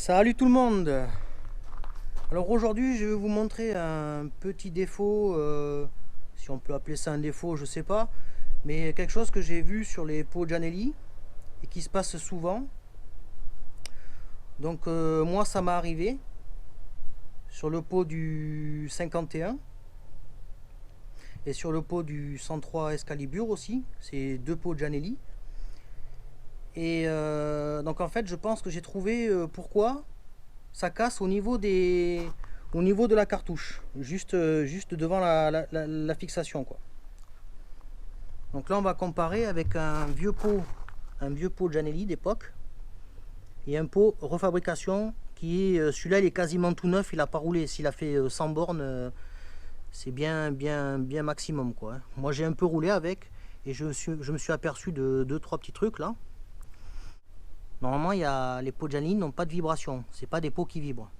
Salut tout le monde. Alors aujourd'hui je vais vous montrer un petit défaut, si on peut appeler ça un défaut, je sais pas, mais quelque chose que j'ai vu sur les pots Gianelli et qui se passe souvent. Donc moi ça m'est arrivé sur le pot du 51 et sur le pot du 103 Excalibur aussi, c'est deux pots Gianelli. Et donc en fait je pense que j'ai trouvé pourquoi ça casse au niveau de la cartouche, juste devant la fixation quoi. Donc là on va comparer avec un vieux pot Gianelli d'époque et un pot refabrication qui est celui-là il est quasiment tout neuf, il a pas roulé, s'il a fait 100 bornes c'est bien maximum quoi. Moi j'ai un peu roulé avec et je me suis aperçu de deux trois petits trucs là. Normalement, les pots Gianelli n'ont pas de vibration. C'est pas des pots qui vibrent.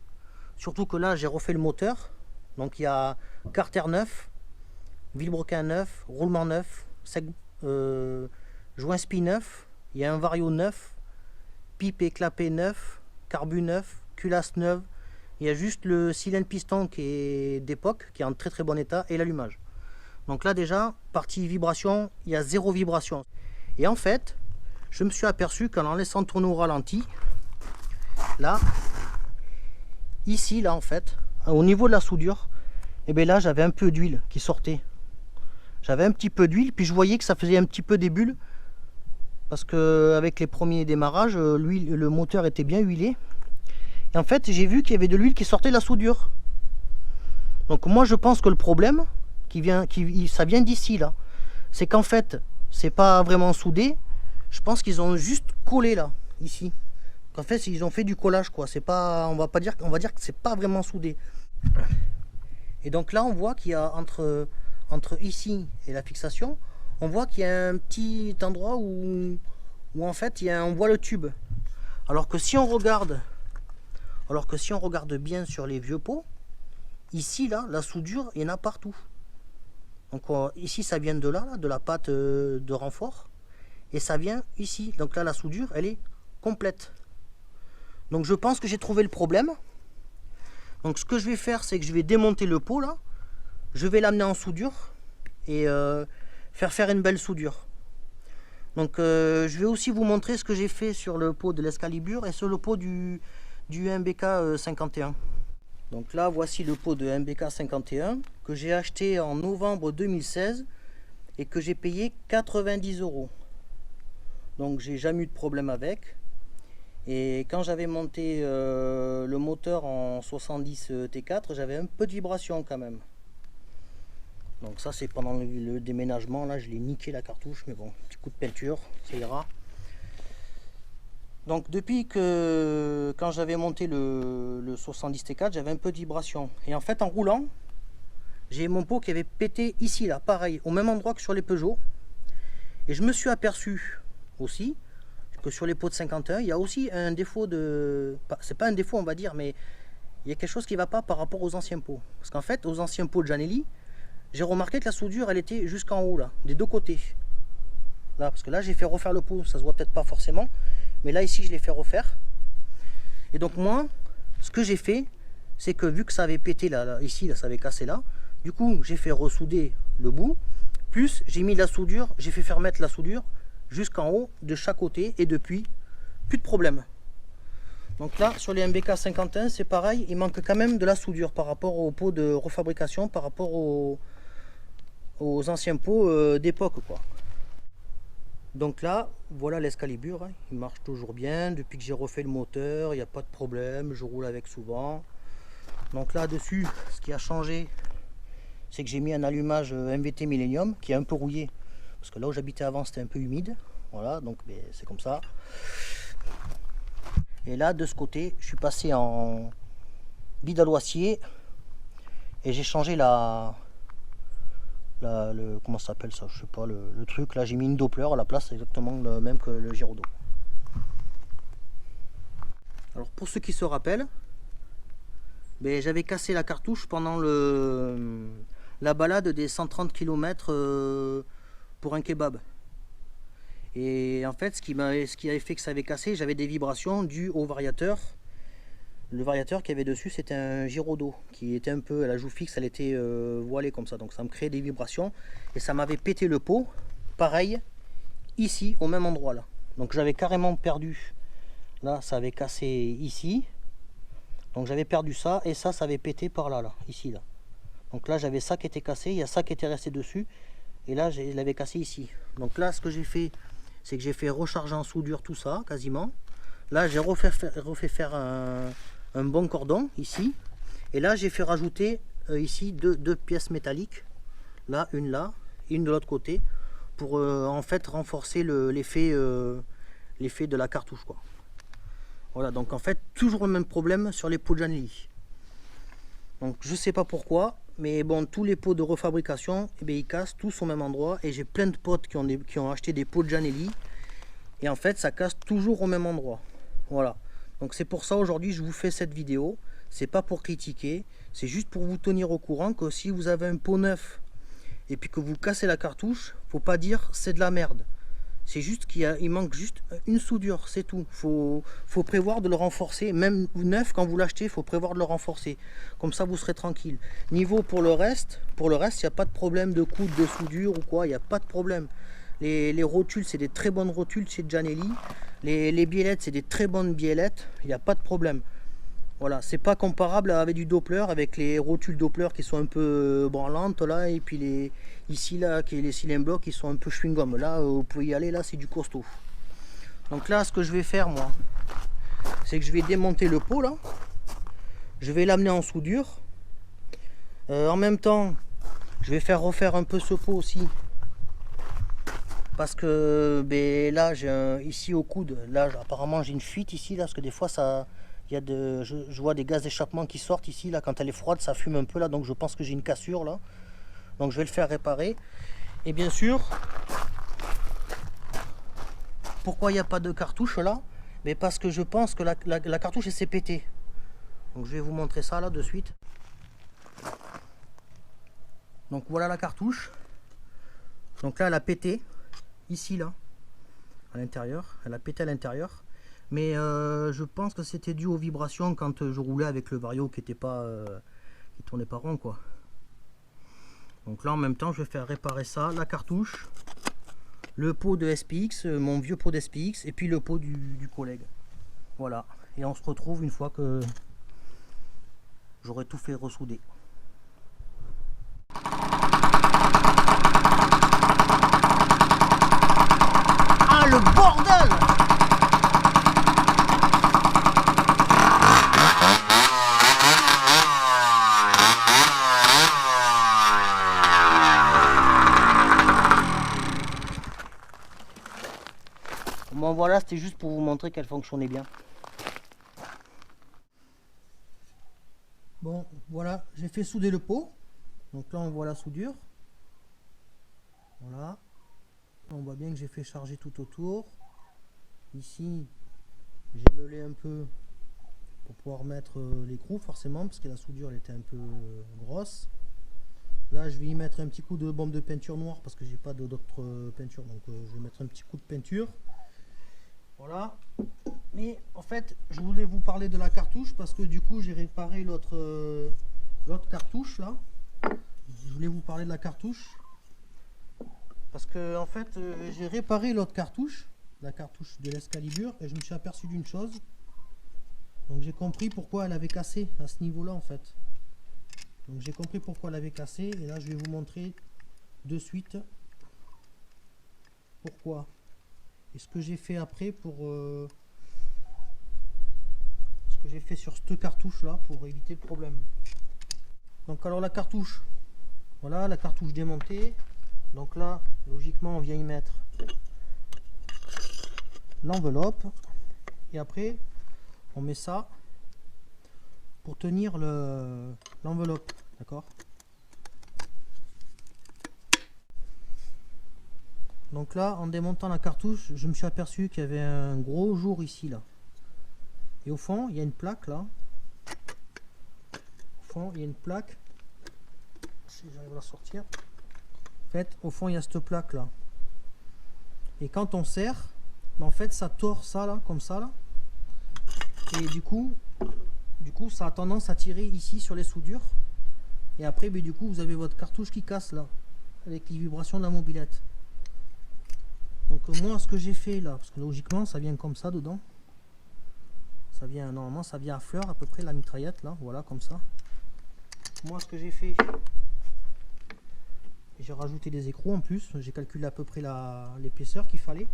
Surtout que là, j'ai refait le moteur. Donc il y a carter neuf, vilebrequin neuf, roulement neuf, joint spi neuf. Il y a un vario neuf, pipe et clapet neuf, carbu neuf, culasse neuve. Il y a juste le cylindre piston qui est d'époque, qui est en très très bon état, et l'allumage. Donc là déjà, partie vibration, il y a zéro vibration. Et en fait, je me suis aperçu qu'en en laissant tourner au ralenti, là, ici, là en fait, au niveau de la soudure, et bien là j'avais un peu d'huile qui sortait. J'avais un petit peu d'huile, puis je voyais que ça faisait un petit peu des bulles, parce que avec les premiers démarrages, le moteur était bien huilé. Et en fait, j'ai vu qu'il y avait de l'huile qui sortait de la soudure. Donc moi je pense que le problème, ça vient d'ici là, c'est qu'en fait, c'est pas vraiment soudé. Je pense qu'ils ont juste collé là, ici. En fait, ils ont fait du collage quoi. C'est pas, on va dire que c'est pas vraiment soudé. Et donc là, on voit qu'il y a entre ici et la fixation, on voit qu'il y a un petit endroit où en fait, on voit le tube. Alors que si on regarde bien sur les vieux pots, ici là, la soudure, il y en a partout. Donc ici, ça vient de là, de la pâte de renfort. Et ça vient ici. Donc là, la soudure, elle est complète. Donc je pense que j'ai trouvé le problème. Donc ce que je vais faire, c'est que je vais démonter le pot là. Je vais l'amener en soudure et faire une belle soudure. Donc je vais aussi vous montrer ce que j'ai fait sur le pot de l'Excalibur et sur le pot du MBK 51. Donc là, voici le pot de MBK 51 que j'ai acheté en novembre 2016 et que j'ai payé 90 €. Donc j'ai jamais eu de problème avec. Et quand j'avais monté le moteur en 70 T4, j'avais un peu de vibration quand même. Donc ça c'est pendant le déménagement, là je l'ai niqué la cartouche, mais bon, petit coup de peinture, ça ira. Donc depuis que quand j'avais monté le 70 T4, j'avais un peu de vibration. Et en fait en roulant, j'ai mon pot qui avait pété ici là, pareil, au même endroit que sur les Peugeot. Et je me suis aperçu aussi que sur les pots de 51 il y a aussi un défaut de, c'est pas un défaut on va dire, mais il y a quelque chose qui va pas par rapport aux anciens pots, parce qu'en fait aux anciens pots de Gianelli, j'ai remarqué que la soudure elle était jusqu'en haut là, des deux côtés là, parce que là j'ai fait refaire le pot, ça se voit peut-être pas forcément, mais là ici je l'ai fait refaire. Et donc moi ce que j'ai fait, c'est que vu que ça avait pété là, ici là, ça avait cassé là, du coup j'ai fait ressouder le bout, plus j'ai mis la soudure, j'ai fait faire mettre la soudure jusqu'en haut de chaque côté, et depuis plus de problème. Donc là sur les MBK 51 c'est pareil, il manque quand même de la soudure par rapport aux pots de refabrication, par rapport aux anciens pots d'époque quoi. Donc là voilà l'Excalibur, hein, il marche toujours bien depuis que j'ai refait le moteur, il n'y a pas de problème, je roule avec souvent. Donc là dessus ce qui a changé, c'est que j'ai mis un allumage MVT Millennium qui est un peu rouillé, parce que là où j'habitais avant c'était un peu humide, voilà, donc c'est comme ça. Et là de ce côté je suis passé en bidaloisier et j'ai changé comment ça s'appelle ça, je sais pas, le truc là, j'ai mis une Doppler à la place, exactement le même que le Gyrodo. Alors pour ceux qui se rappellent, j'avais cassé la cartouche pendant la balade des 130 km pour un kebab. Et en fait ce qui avait fait que ça avait cassé, j'avais des vibrations dues au variateur Le variateur qu'il y avait dessus, c'était un Giraudot qui était un peu, la joue fixe, elle était voilée comme ça, donc ça me créait des vibrations et ça m'avait pété le pot. Pareil, ici, au même endroit là. Donc j'avais carrément perdu, là ça avait cassé ici, donc j'avais perdu ça et ça avait pété par là, ici là. Donc là j'avais ça qui était cassé, il y a ça qui était resté dessus et là je l'avais cassé ici. Donc là ce que j'ai fait, c'est que j'ai fait recharger en soudure tout ça quasiment. Là j'ai refait faire un bon cordon ici et là j'ai fait rajouter ici deux pièces métalliques, là et une de l'autre côté, pour en fait renforcer l'effet de la cartouche quoi. Voilà, donc en fait toujours le même problème sur les pots de Janelli. Donc je sais pas pourquoi, mais bon, tous les pots de refabrication, eh bien, ils cassent tous au même endroit et j'ai plein de potes qui ont acheté des pots de Janelli et en fait ça casse toujours au même endroit. Voilà, donc c'est pour ça aujourd'hui je vous fais cette vidéo. C'est pas pour critiquer, c'est juste pour vous tenir au courant que si vous avez un pot neuf et puis que vous cassez la cartouche, faut pas dire c'est de la merde. C'est juste qu'il manque juste une soudure, c'est tout. Faut prévoir de le renforcer, même neuf quand vous l'achetez, il faut prévoir de le renforcer. Comme ça vous serez tranquille. Niveau pour le reste, il n'y a pas de problème de coude, de soudure ou quoi, il n'y a pas de problème. Les rotules, c'est des très bonnes rotules chez Janelli. Les biellettes, c'est des très bonnes biellettes, il n'y a pas de problème. Voilà, c'est pas comparable avec du Doppler, avec les rotules Doppler qui sont un peu branlantes là, et puis ici là, les cylindres blocs qui sont un peu chewing-gum. Là, vous pouvez y aller, là c'est du costaud. Donc là, ce que je vais faire moi, c'est que je vais démonter le pot là, je vais l'amener en soudure. En même temps, je vais faire refaire un peu ce pot aussi, parce que ben, là, ici au coude, là apparemment j'ai une fuite ici là, parce que des fois ça. Je vois des gaz d'échappement qui sortent ici, là, quand elle est froide, ça fume un peu, là, donc je pense que j'ai une cassure, là. Donc je vais le faire réparer. Et bien sûr, pourquoi il n'y a pas de cartouche, là? Mais parce que je pense que la cartouche, elle s'est pétée. Donc je vais vous montrer ça, là, de suite. Donc voilà la cartouche. Donc là, elle a pété, ici, là, à l'intérieur. Elle a pété à l'intérieur. Mais je pense que c'était dû aux vibrations quand je roulais avec le Vario qui tournait pas rond quoi. Donc là en même temps je vais faire réparer ça, la cartouche, le pot de SPX, mon vieux pot d'SPX et puis le pot du collègue. Voilà, et on se retrouve une fois que j'aurai tout fait ressouder. Ah le bordel! Bon voilà, c'était juste pour vous montrer qu'elle fonctionnait bien. Bon voilà, j'ai fait souder le pot. Donc là on voit la soudure. Voilà. On voit bien que j'ai fait charger tout autour. Ici, j'ai meulé un peu pour pouvoir mettre l'écrou forcément, parce que la soudure elle était un peu grosse. Là je vais y mettre un petit coup de bombe de peinture noire parce que j'ai pas d'autre peinture, donc je vais mettre un petit coup de peinture. Voilà, mais en fait je voulais vous parler de la cartouche parce que du coup j'ai réparé l'autre cartouche là. Je voulais vous parler de la cartouche parce que en fait j'ai réparé l'autre cartouche, la cartouche de l'Excalibur, et je me suis aperçu d'une chose. Donc j'ai compris pourquoi elle avait cassé à ce niveau là en fait. Donc j'ai compris pourquoi elle avait cassé et là je vais vous montrer de suite pourquoi. Et ce que j'ai fait après pour ce que j'ai fait sur cette cartouche là pour éviter le problème. Donc alors la cartouche, voilà la cartouche démontée. Donc là logiquement on vient y mettre l'enveloppe et après on met ça pour tenir l'enveloppe, d'accord. Donc là, en démontant la cartouche, je me suis aperçu qu'il y avait un gros jour ici, là. Et au fond, il y a une plaque, là. Au fond, il y a une plaque. Si j'arrive à la sortir. En fait, au fond, il y a cette plaque, là. Et quand on serre, en fait, ça tord ça, là, comme ça, là. Et du coup, du coup ça a tendance à tirer ici sur les soudures. Et après du coup vous avez votre cartouche qui casse là, avec les vibrations de la mobilette. Donc moi ce que j'ai fait là, parce que logiquement ça vient comme ça dedans. Ça vient, normalement ça vient à fleur à peu près la mitraillette là, voilà comme ça. Moi ce que j'ai fait, j'ai rajouté des écrous en plus, j'ai calculé à peu près l'épaisseur qu'il fallait.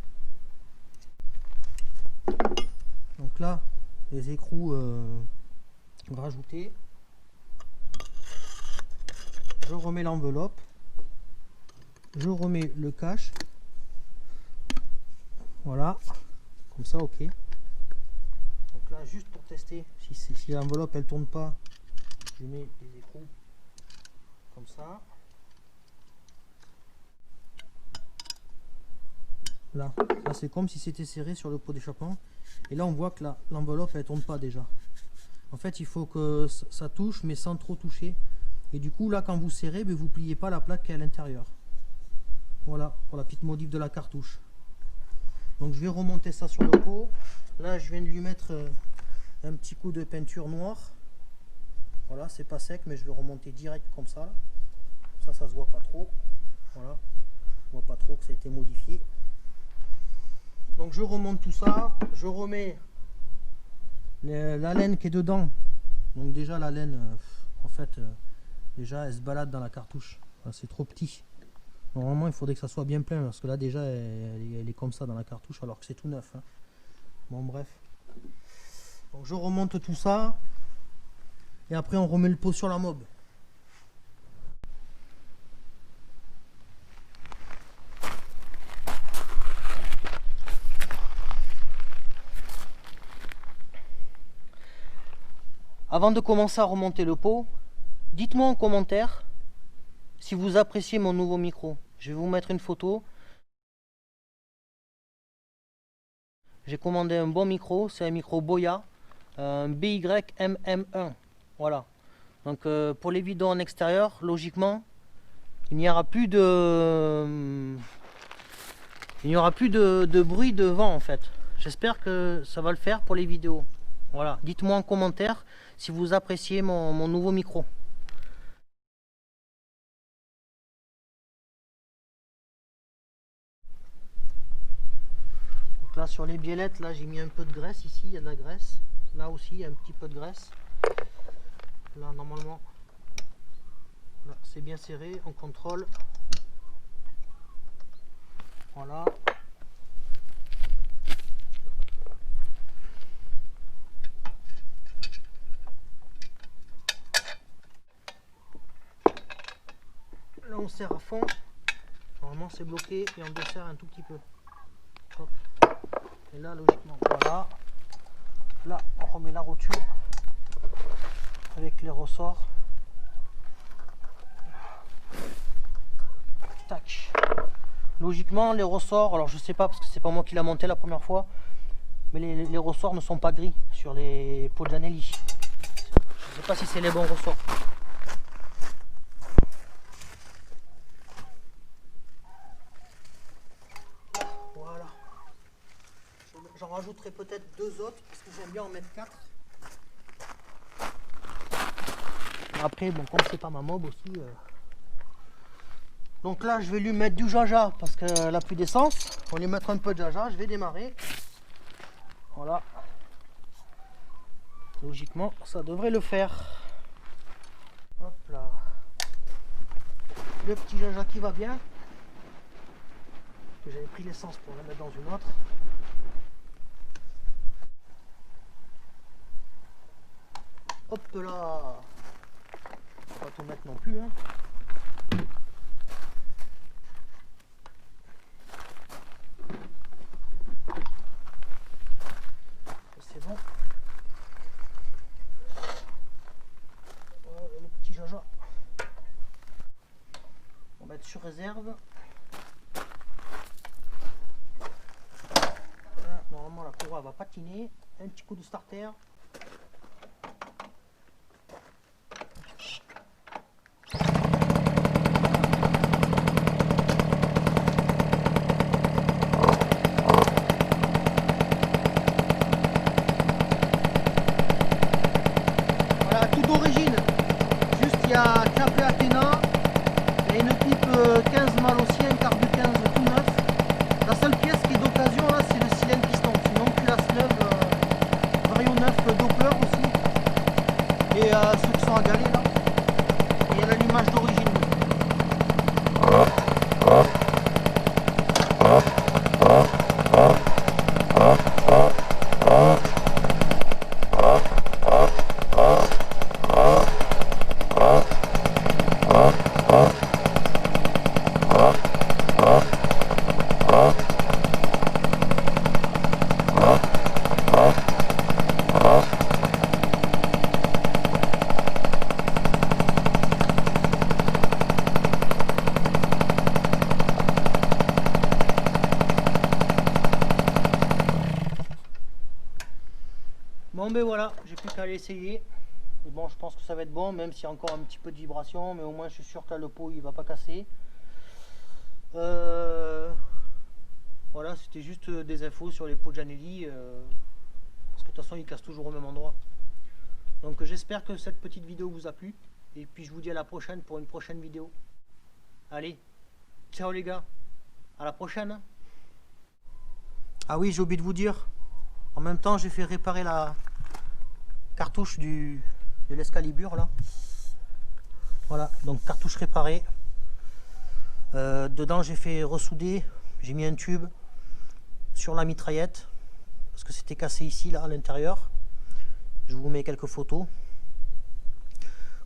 Donc là, les écrous rajoutés. Je remets l'enveloppe. Je remets le cache. Voilà, comme ça, ok. Donc là, juste pour tester, si l'enveloppe elle tourne pas, je mets les écrous comme ça. Là c'est comme si c'était serré sur le pot d'échappement. Et là on voit que l'enveloppe elle tourne pas déjà. En fait il faut que ça touche mais sans trop toucher. Et du coup là quand vous serrez, vous pliez pas la plaque qui est à l'intérieur. Voilà pour la petite modif de la cartouche. Donc je vais remonter ça sur le pot. Là je viens de lui mettre un petit coup de peinture noire. Voilà, c'est pas sec mais je vais remonter direct comme ça. Là. Ça se voit pas trop. Voilà, on voit pas trop que ça a été modifié. Donc je remonte tout ça, je remets la laine qui est dedans. Donc déjà la laine, en fait, déjà elle se balade dans la cartouche. C'est trop petit. Normalement il faudrait que ça soit bien plein parce que là déjà elle est comme ça dans la cartouche alors que c'est tout neuf. Hein. Bon bref. Donc je remonte tout ça et après on remet le pot sur la mob. Avant de commencer à remonter le pot, dites-moi en commentaire si vous appréciez mon nouveau micro. Je vais vous mettre une photo. J'ai commandé un bon micro, c'est un micro Boya, un BY-MM1. Voilà. Donc pour les vidéos en extérieur, logiquement, il n'y aura plus de bruit de vent en fait. J'espère que ça va le faire pour les vidéos. Voilà, dites-moi en commentaire si vous appréciez mon nouveau micro. Donc là sur les biellettes, là j'ai mis un peu de graisse ici, il y a de la graisse. Là aussi il y a un petit peu de graisse. Là normalement, c'est bien serré, on contrôle. Voilà. Là on serre à fond, normalement c'est bloqué et on desserre un tout petit peu. Hop. Et là logiquement, voilà. Là on remet la roture avec les ressorts. Tac. Logiquement les ressorts, alors je sais pas parce que c'est pas moi qui l'a monté la première fois, mais les ressorts ne sont pas gris sur les pots de Zanelli. Je sais pas si c'est les bons ressorts. J'en rajouterai peut-être 2 autres parce que j'aime bien en mettre 4. Après, bon, comme c'est pas ma mob aussi. Donc là, je vais lui mettre du jaja parce qu'elle n'a plus d'essence. On va lui mettre un peu de jaja. Je vais démarrer. Voilà. Logiquement, ça devrait le faire. Hop là. Le petit jaja qui va bien. J'avais pris l'essence pour la mettre dans une autre. Hop là, faut pas tout mettre non plus hein. C'est bon. Voilà, le petit jaja. On va mettre sur réserve. Voilà, normalement la courroie va patiner. Un petit coup de starter. a ceux qui sont à galer là. Et il y a l'allumage d'origine. Bon ben voilà, j'ai plus qu'à l'essayer. Et bon, je pense que ça va être bon, même s'il y a encore un petit peu de vibration, mais au moins je suis sûr que là, le pot il va pas casser. Voilà, c'était juste des infos sur les pots de Janelli, parce que de toute façon ils cassent toujours au même endroit. Donc j'espère que cette petite vidéo vous a plu, et puis je vous dis à la prochaine pour une prochaine vidéo. Allez, ciao les gars, à la prochaine. Ah oui, j'ai oublié de vous dire, en même temps j'ai fait réparer la cartouche de l'Excalibur là. Voilà, donc cartouche réparée. Dedans j'ai fait ressouder, j'ai mis un tube sur la mitraillette parce que c'était cassé ici là à l'intérieur. Je vous mets quelques photos.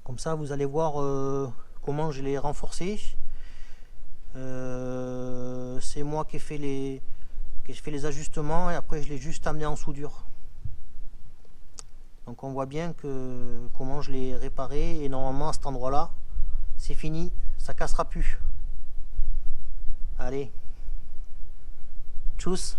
Comme ça vous allez voir comment je l'ai renforcé. C'est moi qui ai fait les ajustements et après je l'ai juste amené en soudure. Donc on voit bien que comment je l'ai réparé et normalement à cet endroit là c'est fini, ça cassera plus. Allez, tchuss.